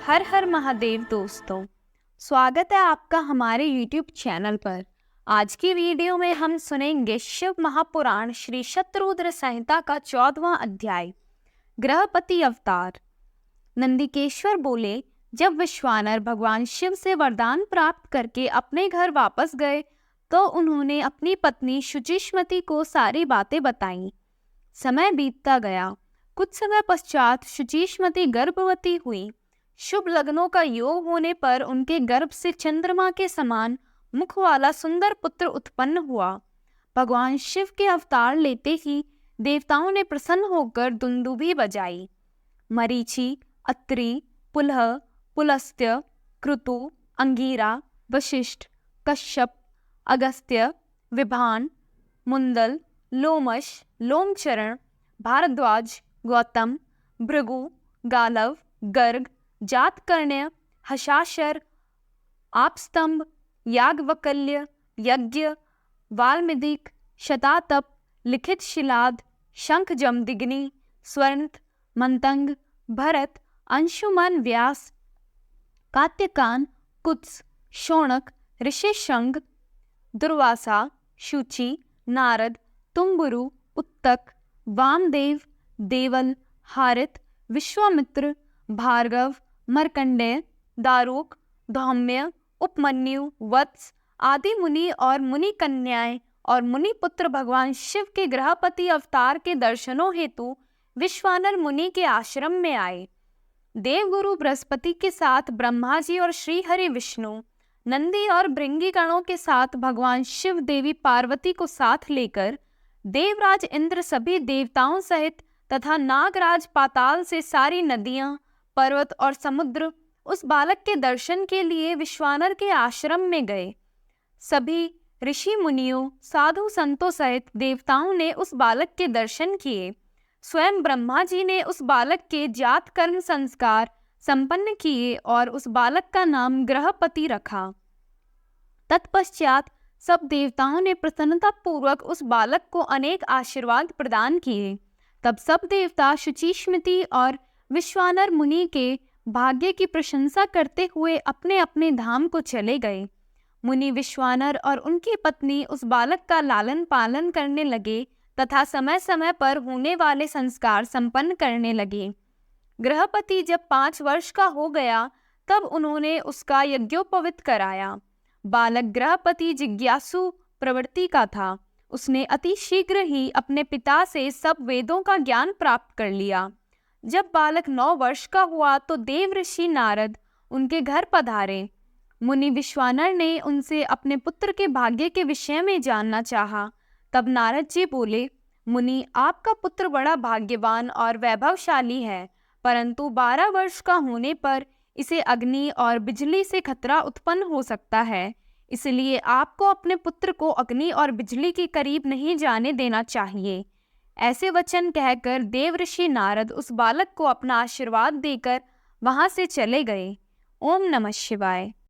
हर हर महादेव दोस्तों, स्वागत है आपका हमारे YouTube चैनल पर। आज की वीडियो में हम सुनेंगे शिव महापुराण श्री शतरुद्र संहिता का 14वां अध्याय ग्रहपति अवतार। नंदिकेश्वर बोले, जब विश्वानर भगवान शिव से वरदान प्राप्त करके अपने घर वापस गए तो उन्होंने अपनी पत्नी शुचिष्मति को सारी बातें बताईं। समय बीतता गया। कुछ समय पश्चात शुचिष्मति गर्भवती हुई। शुभ लग्नों का योग होने पर उनके गर्भ से चंद्रमा के समान मुख वाला सुंदर पुत्र उत्पन्न हुआ। भगवान शिव के अवतार लेते ही देवताओं ने प्रसन्न होकर दुंदुभी बजाई। मरीचि, अत्रि, पुलह, पुलस्त्य, क्रतु, अंगिरा, वशिष्ठ, कश्यप, अगस्त्य, विभान, मुंदल, लोमश, लोमचरण, भारद्वाज, गौतम, भृगु, गालव, गर्ग, जातकर्ण्य, हशाशर, आपस्तंभ, याज्ञवल्क्य, यज्ञ, वाल्मीदिक, शतातप, लिखित शिलाद, शंख जमदग्नि, स्वरंत, मंतंग, भरत, अंशुमन, व्यास, कात्यकान, कुत्स, शौनक, ऋषिशृंग, दुर्वासा, शुचि, नारद, तुम्बुरु, उत्तक, वामदेव, देवल, हारित, विश्वामित्र, भार्गव, मार्कंडेय, दारुक, धौम्य, उपमन्यु, वत्स आदि मुनि और मुनि कन्याएं और मुनि पुत्र भगवान शिव के ग्रहपति अवतार के दर्शनों हेतु विश्वानर मुनि के आश्रम में आए। देवगुरु बृहस्पति के साथ ब्रह्मा जी और श्री हरि विष्णु, नंदी और भृंगी गणों के साथ भगवान शिव देवी पार्वती को साथ लेकर देवराज इंद्र सभी देवताओं सहित तथा नागराज पाताल से सारी नदियां, पर्वत और समुद्र उस बालक के दर्शन के लिए विश्वानर के आश्रम में गए। सभी ऋषि मुनियों, साधु संतों सहित देवताओं ने उस बालक के दर्शन किए। स्वयं ब्रह्मा जी ने उस बालक के जात कर्म संस्कार संपन्न किए और उस बालक का नाम ग्रहपति रखा। तत्पश्चात सब देवताओं ने प्रसन्नता पूर्वक उस बालक को अनेक आशीर्वाद प्रदान किए। तब सब देवता शुचिष्मति और विश्वानर मुनि के भाग्य की प्रशंसा करते हुए अपने अपने धाम को चले गए। मुनि विश्वानर और उनकी पत्नी उस बालक का लालन पालन करने लगे तथा समय समय पर होने वाले संस्कार संपन्न करने लगे। ग्रहपति जब 5 वर्ष का हो गया तब उन्होंने उसका यज्ञोपवीत कराया। बालक ग्रहपति जिज्ञासु प्रवृत्ति का था। उसने अति शीघ्र ही अपने पिता से सब वेदों का ज्ञान प्राप्त कर लिया। जब बालक 9 वर्ष का हुआ तो देव ऋषि नारद उनके घर पधारे। मुनि विश्वानर ने उनसे अपने पुत्र के भाग्य के विषय में जानना चाहा। तब नारद जी बोले, मुनि, आपका पुत्र बड़ा भाग्यवान और वैभवशाली है, परंतु 12 वर्ष का होने पर इसे अग्नि और बिजली से खतरा उत्पन्न हो सकता है। इसलिए आपको अपने पुत्र को अग्नि और बिजली के करीब नहीं जाने देना चाहिए। ऐसे वचन कहकर देवऋषि नारद उस बालक को अपना आशीर्वाद देकर वहां से चले गए। ओम नमः शिवाय।